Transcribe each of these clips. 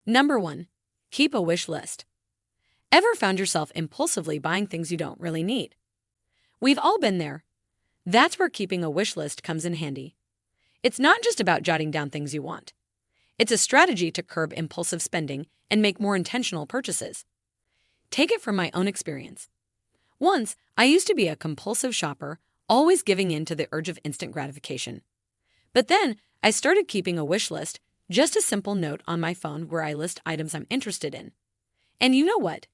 Number 1. Keep a wish list. Ever found yourself impulsively buying things you don't really need? We've all been there. That's where keeping a wish list comes in handy. It's not just about jotting down things you want. It's a strategy to curb impulsive spending and make more intentional purchases. Take it from my own experience. Once, I used to be a compulsive shopper, always giving in to the urge of instant gratification. But then, I started keeping a wish list, just a simple note on my phone where I list items I'm interested in. And you know what?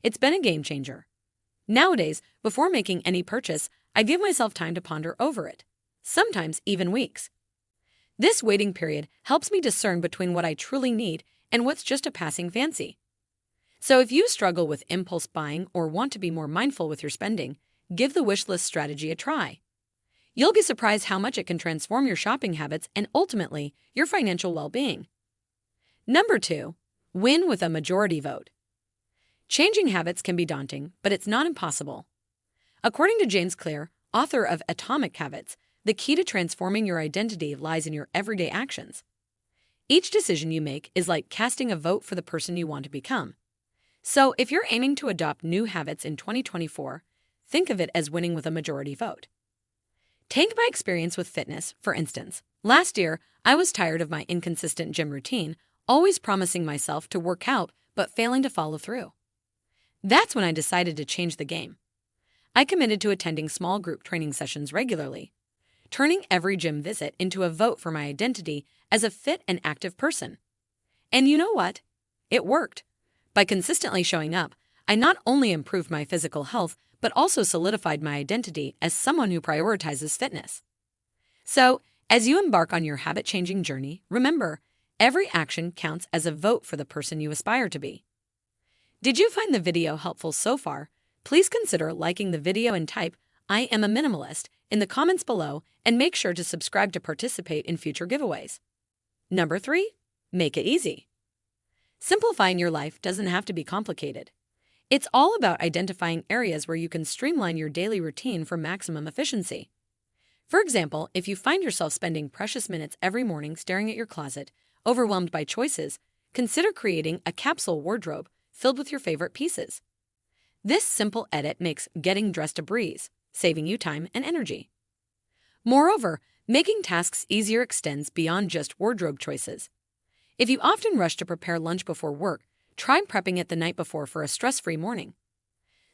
It's been a game changer. Nowadays, before making any purchase, I give myself time to ponder over it, sometimes even weeks. This waiting period helps me discern between what I truly need and what's just a passing fancy. So if you struggle with impulse buying or want to be more mindful with your spending, give the wish list strategy a try. You'll be surprised how much it can transform your shopping habits and ultimately your financial well-being. Number 2, win with a majority vote. Changing habits can be daunting, but it's not impossible. According to James Clear, author of Atomic Habits, the key to transforming your identity lies in your everyday actions. Each decision you make is like casting a vote for the person you want to become. So if you're aiming to adopt new habits in 2024, think of it as winning with a majority vote. Take my experience with fitness, for instance. Last year, I was tired of my inconsistent gym routine, always promising myself to work out but failing to follow through. That's when I decided to change the game. I committed to attending small group training sessions regularly, turning every gym visit into a vote for my identity as a fit and active person. And you know what? It worked. By consistently showing up, I not only improved my physical health, but also solidified my identity as someone who prioritizes fitness. So, as you embark on your habit-changing journey, remember, every action counts as a vote for the person you aspire to be. Did you find the video helpful so far? Please consider liking the video and type, "I am a minimalist," in the comments below, and make sure to subscribe to participate in future giveaways. Number 3, make it easy. Simplifying your life doesn't have to be complicated. It's all about identifying areas where you can streamline your daily routine for maximum efficiency. For example, if you find yourself spending precious minutes every morning staring at your closet, overwhelmed by choices, consider creating a capsule wardrobe filled with your favorite pieces. This simple edit makes getting dressed a breeze, saving you time and energy. Moreover, making tasks easier extends beyond just wardrobe choices. If you often rush to prepare lunch before work, try prepping it the night before for a stress-free morning.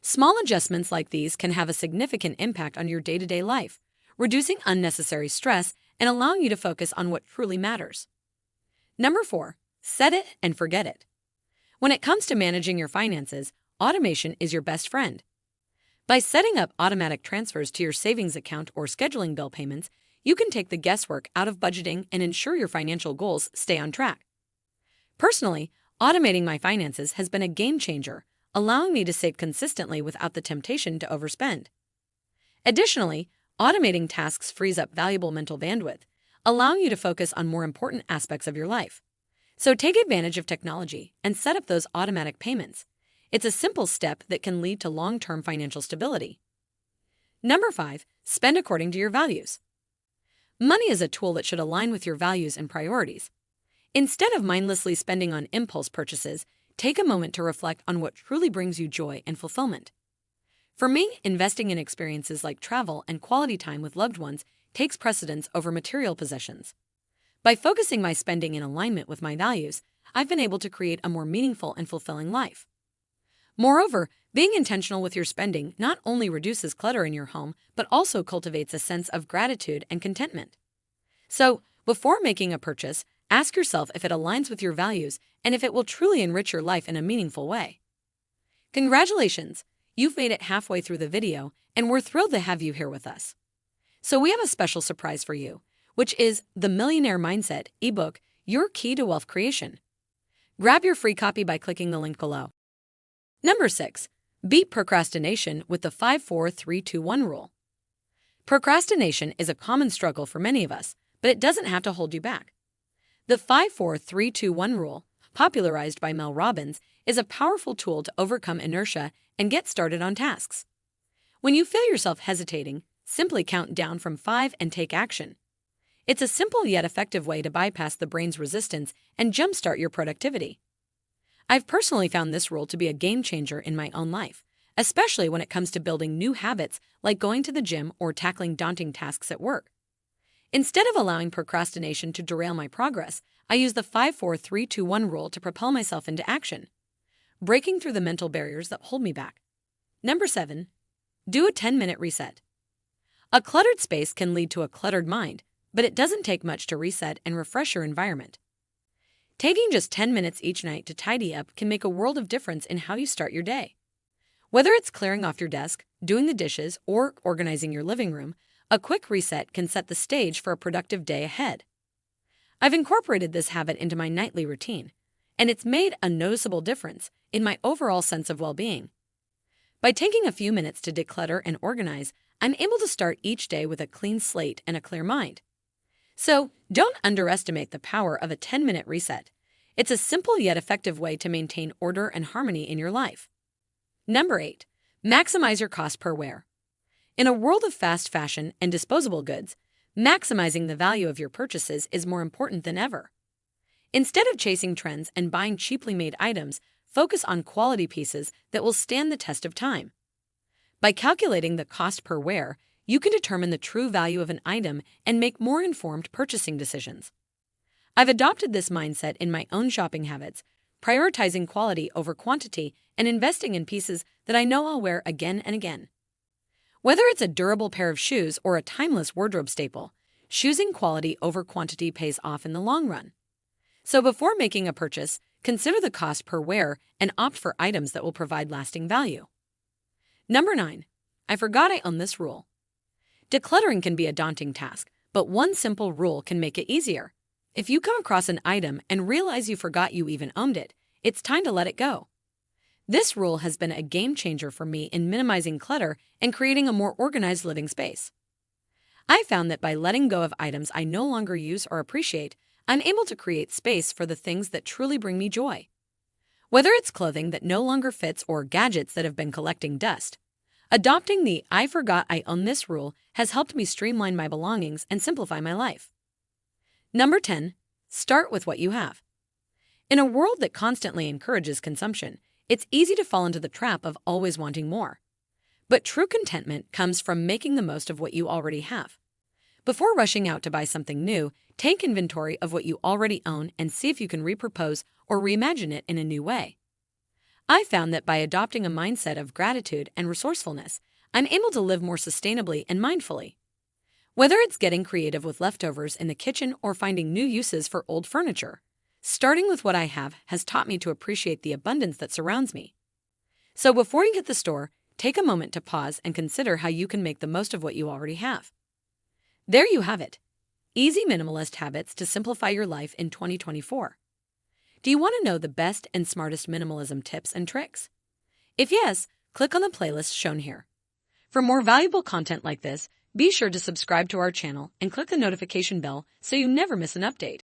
Small adjustments like these can have a significant impact on your day-to-day life, reducing unnecessary stress and allowing you to focus on what truly matters. Number 4, set it and forget it. When it comes to managing your finances, automation is your best friend. By setting up automatic transfers to your savings account or scheduling bill payments, you can take the guesswork out of budgeting and ensure your financial goals stay on track. Personally, automating my finances has been a game changer, allowing me to save consistently without the temptation to overspend. Additionally, automating tasks frees up valuable mental bandwidth, allowing you to focus on more important aspects of your life. So take advantage of technology and set up those automatic payments. It's a simple step that can lead to long-term financial stability. Number 5, spend according to your values. Money is a tool that should align with your values and priorities. Instead of mindlessly spending on impulse purchases, take a moment to reflect on what truly brings you joy and fulfillment. For me, investing in experiences like travel and quality time with loved ones takes precedence over material possessions. By focusing my spending in alignment with my values, I've been able to create a more meaningful and fulfilling life. Moreover, being intentional with your spending not only reduces clutter in your home, but also cultivates a sense of gratitude and contentment. So, before making a purchase, ask yourself if it aligns with your values and if it will truly enrich your life in a meaningful way. Congratulations! You've made it halfway through the video, and we're thrilled to have you here with us. So we have a special surprise for you, which is the Millionaire Mindset ebook, Your Key to Wealth Creation. Grab your free copy by clicking the link below. Number 6, beat procrastination with the 5-4-3-2-1 rule. Procrastination is a common struggle for many of us, but it doesn't have to hold you back. The 5-4-3-2-1 rule, popularized by Mel Robbins, is a powerful tool to overcome inertia and get started on tasks. When you feel yourself hesitating, simply count down from 5 and take action. It's a simple yet effective way to bypass the brain's resistance and jumpstart your productivity. I've personally found this rule to be a game changer in my own life, especially when it comes to building new habits like going to the gym or tackling daunting tasks at work. Instead of allowing procrastination to derail my progress, I use the 5-4-3-2-1 rule to propel myself into action, breaking through the mental barriers that hold me back. Number 7. Do a 10-minute reset. A cluttered space can lead to a cluttered mind, but it doesn't take much to reset and refresh your environment. Taking just 10 minutes each night to tidy up can make a world of difference in how you start your day. Whether it's clearing off your desk, doing the dishes, or organizing your living room, a quick reset can set the stage for a productive day ahead. I've incorporated this habit into my nightly routine, and it's made a noticeable difference in my overall sense of well-being. By taking a few minutes to declutter and organize, I'm able to start each day with a clean slate and a clear mind. So, don't underestimate the power of a 10-minute reset. It's a simple yet effective way to maintain order and harmony in your life. Number 8. Maximize your cost per wear. In a world of fast fashion and disposable goods, maximizing the value of your purchases is more important than ever. Instead of chasing trends and buying cheaply made items, focus on quality pieces that will stand the test of time. By calculating the cost per wear, you can determine the true value of an item and make more informed purchasing decisions. I've adopted this mindset in my own shopping habits, prioritizing quality over quantity and investing in pieces that I know I'll wear again and again. Whether it's a durable pair of shoes or a timeless wardrobe staple, choosing quality over quantity pays off in the long run. So before making a purchase, consider the cost per wear and opt for items that will provide lasting value. Number 9. I forgot I own this rule. Decluttering can be a daunting task, but one simple rule can make it easier. If you come across an item and realize you forgot you even owned it, it's time to let it go. This rule has been a game changer for me in minimizing clutter and creating a more organized living space. I found that by letting go of items I no longer use or appreciate, I'm able to create space for the things that truly bring me joy. Whether it's clothing that no longer fits or gadgets that have been collecting dust, adopting the I forgot I own this rule has helped me streamline my belongings and simplify my life. Number 10. Start with what you have. In a world that constantly encourages consumption, it's easy to fall into the trap of always wanting more. But true contentment comes from making the most of what you already have. Before rushing out to buy something new, take inventory of what you already own and see if you can repurpose or reimagine it in a new way. I found that by adopting a mindset of gratitude and resourcefulness, I'm able to live more sustainably and mindfully. Whether it's getting creative with leftovers in the kitchen or finding new uses for old furniture, starting with what I have has taught me to appreciate the abundance that surrounds me. So before you hit the store, take a moment to pause and consider how you can make the most of what you already have. There you have it. Easy minimalist habits to simplify your life in 2024. Do you want to know the best and smartest minimalism tips and tricks? If yes, click on the playlist shown here. For more valuable content like this, be sure to subscribe to our channel and click the notification bell so you never miss an update.